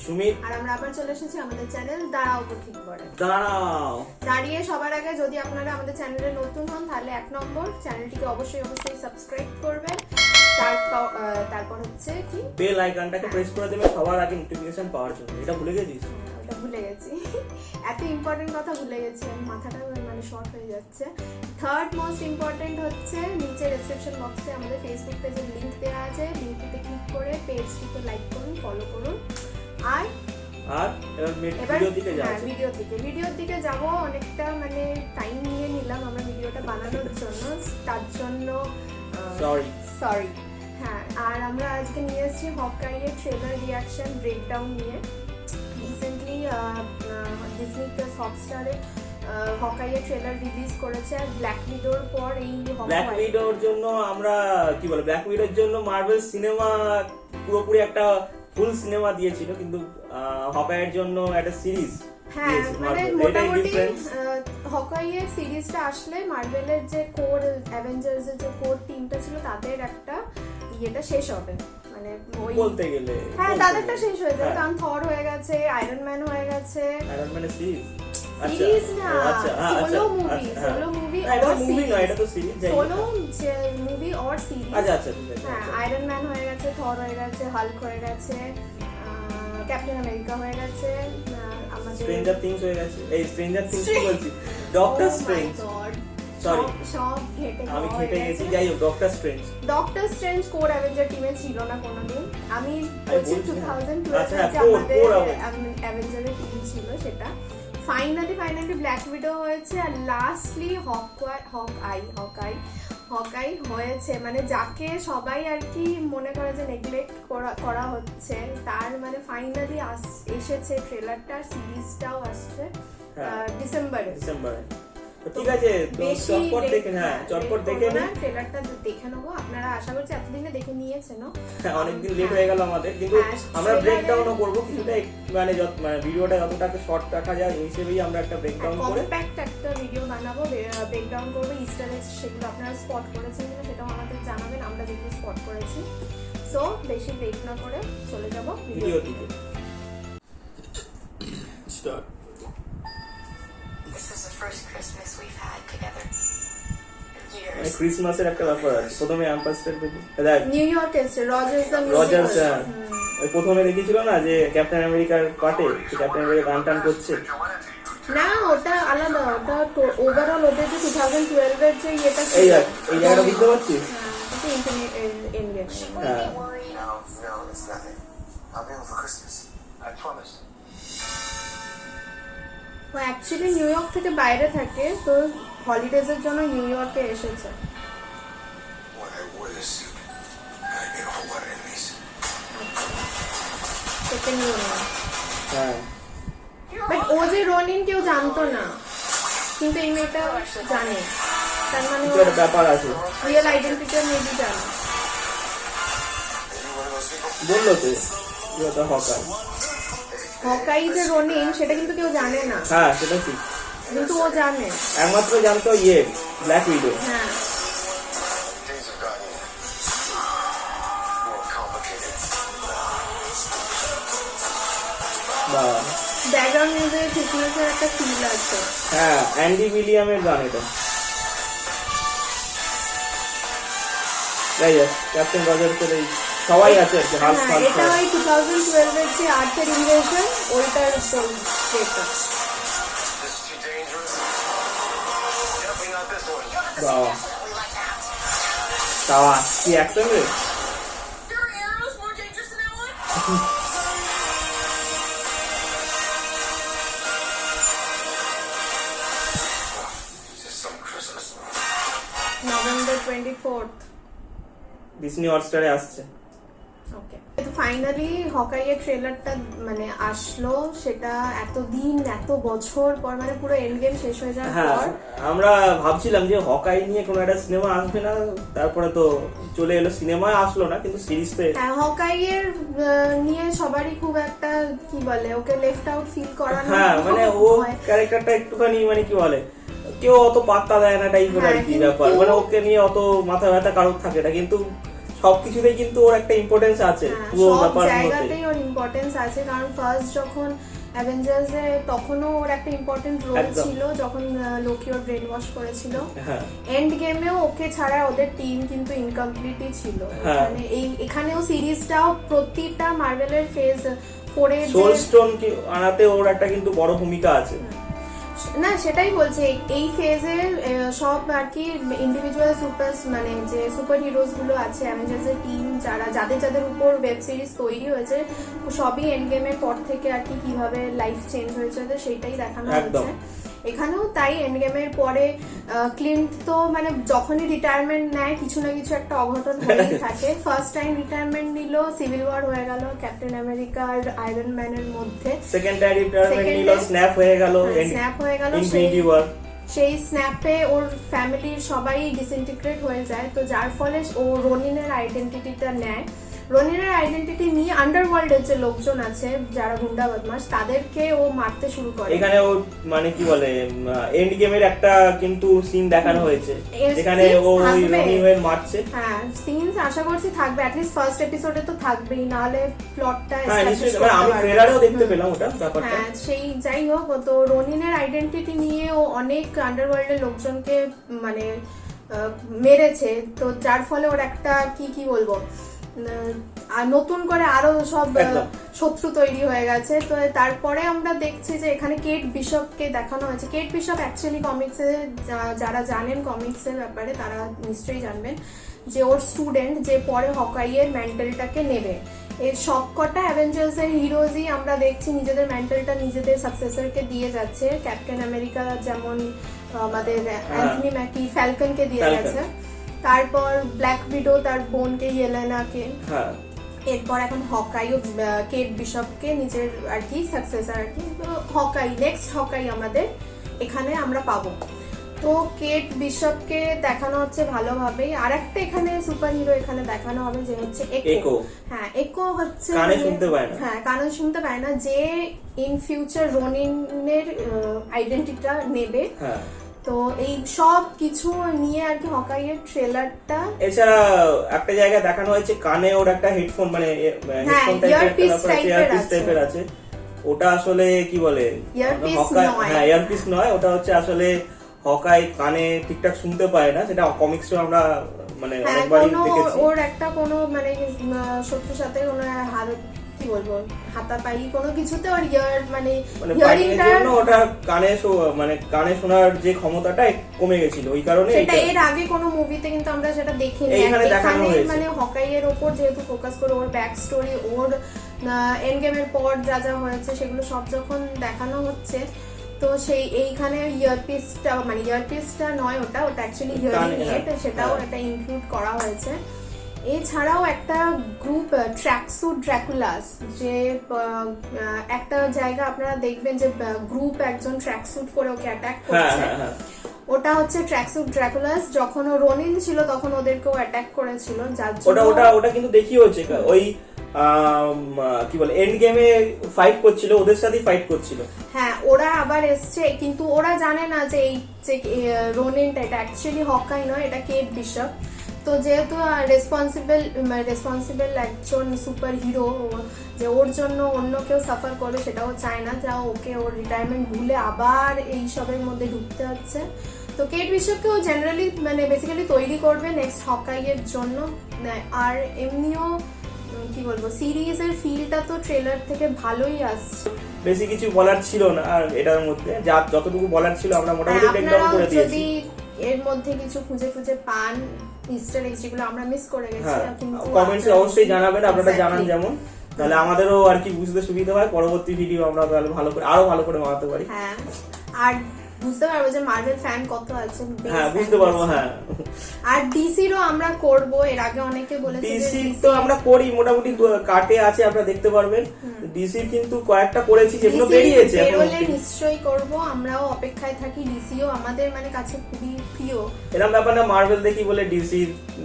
সুমিত। আর আমরা আবার চলে এসেছি আমাদের চ্যানেল দাঁড়াও তো ঠিক করে। দাঁড়াও দাঁড়িয়ে সবার আগে যদি আপনারা আমাদের চ্যানেলে নতুন হন তাহলে 1 নম্বর চ্যানেলটিকে অবশ্যই সাবস্ক্রাইব করবেন। তারপর হচ্ছে কি বেল আইকনটাকে প্রেস করে দেবেন সবার আগে নোটিফিকেশন পাওয়ার জন্য। এটা ভুলে গেছিস? ওটা ভুলে গেছি। এত ইম্পর্টেন্ট কথা ভুলে গেছি, আমি মাথাটা মানে শর্ট হয়ে যাচ্ছে। থার্ড মোস্ট ইম্পর্টেন্ট হচ্ছে নিচে ডেসক্রিপশন বক্সে আমাদের ফেসবুক পেজের লিংক দেওয়া আছে। লিংকটিতে ক্লিক করে পেজটিকে লাইক করুন, ফলো করুন। আর এবার ভিডিওর দিকে যাব। অনেকটা মানে টাইম নিয়ে নিলাম আমরা ভিডিওটা বানানোর জন্য, তার জন্য সরি। হ্যাঁ, আর আমরা আজকে নিয়ে এসেছি হকাইয়ের ট্রেলার রিয়াকশন ব্রেকডাউন নিয়ে। রিসেন্টলি ডিজনি প্লাস হটস্টারে হকাইয়ের ট্রেলার রিলিজ করেছে। আর ব্ল্যাক উইডোর পর এই ব্ল্যাক উইডোর জন্য আমরা কি বলে, ব্ল্যাক উইডোর জন্য মার্ভেল সিনেমা পুরোপুরি একটা ফুল সিনেমা দিয়েছিল, কিন্তু হকাইয়ের জন্য একটা সিরিজ। হ্যাঁ, মানে মোটামুটি হকাইয়ের সিরিজটা আসলে মার্ভেলের যে কোর অ্যাভেঞ্জার্স এর যে কোর টিমটা ছিল তাদের একটা ইয়েটা শেষ হবে, মানে ওই বলতে গেলে হ্যাঁ তাদেরটা শেষ হয়ে যাবে। কারণ থর হয়ে গেছে, আয়রন ম্যান হয়ে গেছে। আয়রন ম্যানের সিরিজ না, সোলো মুভি এটা মুভি নয়, এটা তো series. Solo movie or series. আচ্ছা হ্যাঁ, আয়রন ম্যান হয়ে গেছে, থর হয়ে গেছে, হাল্ক হয়ে গেছে, ক্যাপ্টেন আমেরিকা হয়ে গেছে, আমাদের স্ট্রেঞ্জার থিংস হয়ে গেছে। এই স্ট্রেঞ্জার থিংস কি বলছি, ডক্টর স্ট্রেঞ্জ। সরি, সব আমি ঘেটে গেছি। যাই হোক, ডক্টর স্ট্রেঞ্জ কোর অ্যাভেঞ্জার টিমে ছিল না কোনোদিন। আমি বলছি 2012 যে কোর অ্যাভেঞ্জারের টিম ছিল, সেটা ফাইনালি ব্ল্যাক উইডো হয়েছে। আর লাস্টলি হকাই হয়েছে, মানে যাকে সবাই আর কি মনে করে যে নেগলেক্ট করা হচ্ছে, তার মানে ফাইনালি এসেছে ট্রেলারটা। সিরিজটাও আসছে ডিসেম্বরে। ঠিক আছে, চটপট দেখে নিন। ট্রেলারটা দেখে নেবো। আপনারা আশা করছি এতদিনে দেখে নিয়েছেন। অনেকদিন লেট হয়ে গেল আমাদের, কিন্তু আমরা ব্রেকডাউনও করবো কিছুটা, মানে ভিডিওটা যতটা শর্ট রাখা যায় এই হিসেবেই আমরা একটা ব্রেকডাউন করে কম্প্যাক্ট একটা ভিডিও বানাবো, ব্রেকডাউন করবো। ইস্টার এগস সেগুলো আপনারা স্পট করেছেন কিনা সেটাও আমাদের জানাবেন, আমরা যেগুলো স্পট করেছি। সো বেশি লেট না করে চলে যাব ভিডিও দিকে। Start. This is the first Christmas we've had together in years. ক্রিসমাসের একটা ব্যাপার আছে। প্রথমে অ্যাম্পাসটার নিউ ইয়র্কে এসে রজার্স প্রথমে দেখিয়েছিল না যে ক্যাপ্টেন আমেরিকার পার্টে ক্যাপ্টেন আমেরিকা গান করছে। না, ওটা আলাদা, ওটা ওভারঅল ওদের যে 2012 এর যে ইয়েটা ছিল, এই জায়গাটা বুঝতে পারছিস? এটা এন্ডগেম। হ্যাঁ, No, it's nothing. I'll be home for Christmas. I promise. ও অ্যাকচুয়ালি নিউ ইয়র্ক থেকে বাইরে থাকে, তো হলিডেজ এর জন্য নিউ ইয়র্কে এসেছে। What I wish. I get a whole lot of enemies. Second Ronin. হ্যাঁ, বাট ও যে রোনিন কেউ জানতো না, কিন্তু এই মেয়েটা জানে। তার মানে কিছু একটা ব্যাপার আছে, রিয়েল আইডেন্টিটি মেবি জানে। Are you one of those people? বললো তো এটা হকাই। হকাই যে রোনিন সেটা কিন্তু কেউ জানে না, হ্যাঁ সেটা ঠিক, কিন্তু ও জানে। একমাত্র জানতো ব্ল্যাক উইডো। হ্যাঁ, Things have gotten more complicated. বা ব্যাকগ্রাউন্ড মিউজিক ক্রিসমাসের একটা ফিল আছে। হ্যাঁ, অ্যান্ডি উইলিয়ামের গান এটা। যাই হোক, ক্যাপ্টেন রজার্সের এই সবাই আছে আর কি, হাল্ক হ্যাঁ, এটা ওই 2012 এর যে আর্থের ইনভেশন ওইটার উপর যেটা। This is too dangerous. Definitely not this one. বাহ, তাওয়া কি অ্যাকশন রে! Your arrows more dangerous than that one? Just some Christmas. November 24th। Disney হটস্টারে আসছে। ওকে, তো ফাইনালি হকাইয়ের ট্রেলারটা মানে আসলো, সেটা এতদিন এত বছর পর, মানে পুরো এন্ড গেম শেষ হয়ে যাওয়ার হ্যাঁ, পর আমরা ভাবছিলাম যে হকাই নিয়ে কোনো একটা সিনেমা আসবে না, তারপরে তো চলে এলো, সিনেমায় আসলো না কিন্তু সিরিজতে। হ্যাঁ, হকাইয়ের নিয়ে সবারই খুব একটা কি বলে, ওকে লেফট আউট ফিল করানো। হ্যাঁ, মানে ও ক্যারেক্টারটা একটুখানি মানে কি বলে, কেউ অত পাত্তা দেয় না টাইপের আর কি ব্যাপার, মানে ওকে নিয়ে অত মাথা ব্যথা কারোর থাকে না, কিন্তু সবকিছুতেই কিন্তু ওর একটা ইম্পর্টেন্স আছে পুরো সব ব্যাপারের মধ্যে। জায়গাতেই ওর ইম্পর্টেন্স আছে, কারণ ফার্স্ট যখন অ্যাভেঞ্জার্স এ তখনও ওর একটা ইম্পর্টেন্ট রোল একদম। ছিল, যখন লোকি ওর ব্রেন ওয়াশ করেছিল। হ্যাঁ এন্ড গেমেও ওকে ছাড়া ওদের টিম কিন্তু ইনকমপ্লিটই ছিল। হ্যাঁ। মানে এখানেও সিরিজটাও প্রতিটা মার্ভেলের ফেজ 4 এর সোল স্টোন আনাতে ওর একটা কিন্তু বড় ভূমিকা আছে। না সেটাই বলছে, এই ফেজে সব আর কি ইন্ডিভিজুয়াল মানে যে সুপার হিরোজ গুলো আছে অ্যাভেঞ্জার্স এর টিম, যাদের উপর ওয়েব সিরিজ তৈরি হয়েছে, সবই এন্ড গেমের পর থেকে আর কি কিভাবে লাইফ চেঞ্জ হয়েছে ওদের সেটাই দেখানো একদম। হয়েছে। এখানেও তাই এন্ড গেমের পরে ক্লিন্ট তো মানে যখনই রিটায়ারমেন্ট নেয় কিছু না কিছু একটা অঘটন হয়েই থাকে। ফার্স্ট টাইম রিটায়ারমেন্ট নিল, সিভিল ওয়ার হয়ে গেল ক্যাপ্টেন আমেরিকা আর আয়রন ম্যানের মধ্যে। সেকেন্ড টাইম রিটায়ারমেন্ট নিল, স্ন্যাপ হয়ে গেল, স্ন্যাপ হয়ে গেল, ইনফিনিটি ওয়ার। সেই স্ন্যাপে ওর ফ্যামিলির সবাই ডিসইন্টিগ্রেট হয়ে যায়, তো যার ফলে ও রোনিনের আইডেন্টিটিটা নেয়। রোনিনের আইডেন্টিটি নিয়ে আন্ডারওয়ার্ল্ডের যে লোকজন আছে যারা গুন্ডা বদমাশ তাদেরকে ও মারতে শুরু করে। এখানে ও মানে কি বলে এন্ড গেমের একটা কিন্তু সিন দেখানো হয়েছে যেখানে ও ওই রনি হয়ে মারছে। হ্যাঁ সিনস আশা করছি থাকবে, অ্যাট লিস্ট ফার্স্ট এপিসোডে তো থাকবেই, নাহলে প্লটটা হ্যাঁ নিশ্চয়ই, মানে আমি ট্রেলারেও দেখতে পেলাম ওটা ব্যাপারটা। হ্যাঁ সেই যাই হোক, তো রনিনের আইডেন্টিটি নিয়ে ও অনেক আন্ডারওয়ার্ল্ডের লোকজনকে মানে মেরেছে, তো যার ফলে ওর একটা কি বলবো আর নতুন করে আরো সব শত্রু তৈরি হয়ে গেছে। তো তারপরে আমরা দেখছি যে এখানে কেট বিশপকে দেখানো হয়েছে। কেট বিশপ অ্যাকচুয়ালি কমিক্সে, যারা জানেন কমিক্সের ব্যাপারে তারা নিশ্চয়ই জানবেন যে ওর স্টুডেন্ট যে পরে হকাইয়ের মেন্টালটাকে নেবে। এর সবকটা অ্যাভেঞ্জার্স এর হিরোজই আমরা দেখছি নিজেদের মেন্টালটা নিজেদের সাকসেসরকে দিয়ে যাচ্ছে। ক্যাপ্টেন আমেরিকা যেমন আমাদের অ্যান্থনি ম্যাকি ফ্যালকনকে দিয়ে গেছে, তারপর ব্ল্যাক উইডো তার বোনকে ইয়েলেনাকে, এরপর এখন হকাইও কেট বিশপকে নিজের আর কি সাকসেসর আর কি হকাই, নেক্সট হকাই আমাদের এখানে আমরা পাবো। তো কেট বিশপকে দেখানো হচ্ছে ভালোভাবেই। আর একটা এখানে সুপার হিরো এখানে দেখানো হবে যে হচ্ছে একো। হ্যাঁ একো হচ্ছে কানে শুনতে পায় না, হ্যাঁ কানে শুনতে পায় না, যে ইন ফিউচার রোনিনের আইডেন্টিটিটা নেবে। হ্যাঁ তো এই সব কিছু নিয়ে আর কি হকাইয়ের ট্রেলারটা। এছাড়া একটা জায়গায় দেখানো হয়েছে কানে ওর একটা হেডফোন মানে হেডফোন টাইপের আছে, ওটা আসলে কি বলে হ্যাঁ ইয়ারপিস নয়, ওটা হচ্ছে আসলে হকাই কানে ঠিকঠাক শুনতে পায় না, সেটা কমিক্সে আমরা মানে অনেকবারই দেখেছি। ওর একটা কোনো মানে শত্রুর সাথে কোনো কি বলবো হাতাপাই কোনো কিছুতে ওর ইয়ার মানে হিয়ারিংটার জন্য ওটা মানে কানে শোনার যে ক্ষমতাটা কমে গেছিল, ওই কারণে সেটা এর আগে কোনো মুভিতে কিন্তু আমরা সেটা দেখিনি। এখানে মানে হকাইয়ের উপর যেহেতু ফোকাস করে ওর ব্যাক স্টোরি, ওর এন্ড গেমের পর যা যা হয়েছে সেগুলো সব যখন দেখানো হচ্ছে, তো সেই এইখানে ইয়ারপিসটা নয়, ওটা অ্যাকচুয়ালি হিয়ারিং এড, সেটাও একটা ইনক্লুড করা হয়েছে। এছাড়াও একটা গ্রুপ ট্র্যাকস্যুট ড্রাকুলাস, যে একটা জায়গা আপনারা দেখবেন যে গ্রুপ একজন ট্র্যাকস্যুট পরে ওকে অ্যাটাক করছে, ওটা হচ্ছে ট্র্যাকস্যুট ড্রাকুলাস। যখন ও রনিন ছিল তখন ওদেরকেও অ্যাটাক করেছিল, যার জন্য ওটা কিন্তু দেখিয়ে হচ্ছে ওই কি বলে এন্ড গেমে ফাইট করছিল, ওদের সাথেই ফাইট করছিল। হ্যাঁ ওরা আবার এসছে, কিন্তু ওরা জানে না যে এই যে রোনিনটা এটা অ্যাকচুয়ালি হকাই নয়, এটা কেট বিশপ। তো যেহেতু রেসপন্সিবল একজন সুপার হিরো, যে ওর জন্য অন্য কেউ সাফার করবে সেটাও চায় না, যা ওকে ওর রিটায়ারমেন্ট ভুলে আবার এই সবের মধ্যে ঢুকতে হচ্ছে। তো কেট বিশপকেও জেনারেলি মানে বেসিক্যালি তৈরি করবে নেক্সট হকাইয়ের জন্য। আর এমনিও কি বলবো সিরিজের ফিলটা তো ট্রেলার থেকে ভালোই আসছে, বেশি কিছু বলার ছিল না। আর এটার মধ্যে যা যতটুকু বলার ছিল আমরা মোটামুটি ব্রেকডাউন করে দিয়েছি। এর মধ্যে কিছু খুঁজে পান ইস্টার এগস যেগুলো আমরা মিস করে গেছি, কিন্তু কমেন্টসে অবশ্যই জানাবেন, আপনারা জানান যেমন, তাহলে আমাদেরও আর কি বুঝতে সুবিধা হয়, পরবর্তী ভিডিও আমরা তাহলে আরো ভালো করে বানাতে পারি। হ্যাঁ আর বুঝতে পারবো যে মার্ভেল ফ্যান কত আছে। হ্যাঁ বুঝতে পারবো। হ্যাঁ আর ডিসিরও আমরা করব, এর আগে অনেকে বলেছে ডিসি তো আমরা করি মোটামুটি কাটে আছে, আপনারা দেখতে পারবেন। ডিসি কিন্তু কয়েকটা করেছি যেগুলো বেরিয়েছে, বেরোলে নিশ্চয়ই করব, আমরাও অপেক্ষায় থাকি। ডিসিও আমাদের মানে কাছে খুবই প্রিয়। এরকম ব্যাপার না মার্ভেল দেখি বলে ডিসি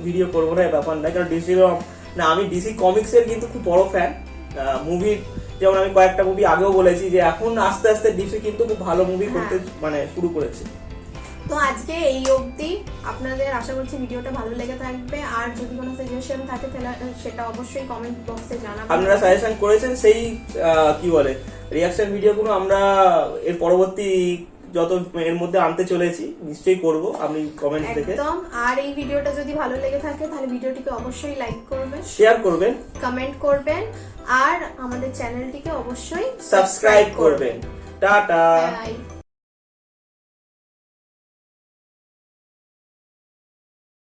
ভিডিও করবো না, ব্যাপার না। কারণ ডিসিরও না, আমি ডিসি কমিক্সের কিন্তু খুব বড় ফ্যান। মুভি যেমন আমি কয়েকটা মুভি আগেও বলেছি যে এখন আস্তে আস্তে ডিসি কিন্তু খুব ভালো মুভি করতে মানে শুরু করেছে। তো আজকে এই অবধি। আপনাদের আশা করছি ভিডিওটা ভালো লেগে থাকবে, আর যদি কোনো সাজেশন থাকে তাহলে সেটা অবশ্যই কমেন্ট বক্সে জানাবেন। আপনারা সাজেশন করেছেন সেই কি বলে রিঅ্যাকশন ভিডিওগুলো আমরা এর পরবর্তী যত এর মধ্যে আনতে চলেছি নিশ্চয়ই করব, আপনি কমেন্টস দেখে একদম। আর এই ভিডিওটা যদি ভালো লেগে থাকে তাহলে ভিডিওটিকে অবশ্যই লাইক করবেন, শেয়ার করবেন, কমেন্ট করবেন, আর আমাদের চ্যানেলটিকে অবশ্যই সাবস্ক্রাইব করবেন। টাটা। বাই।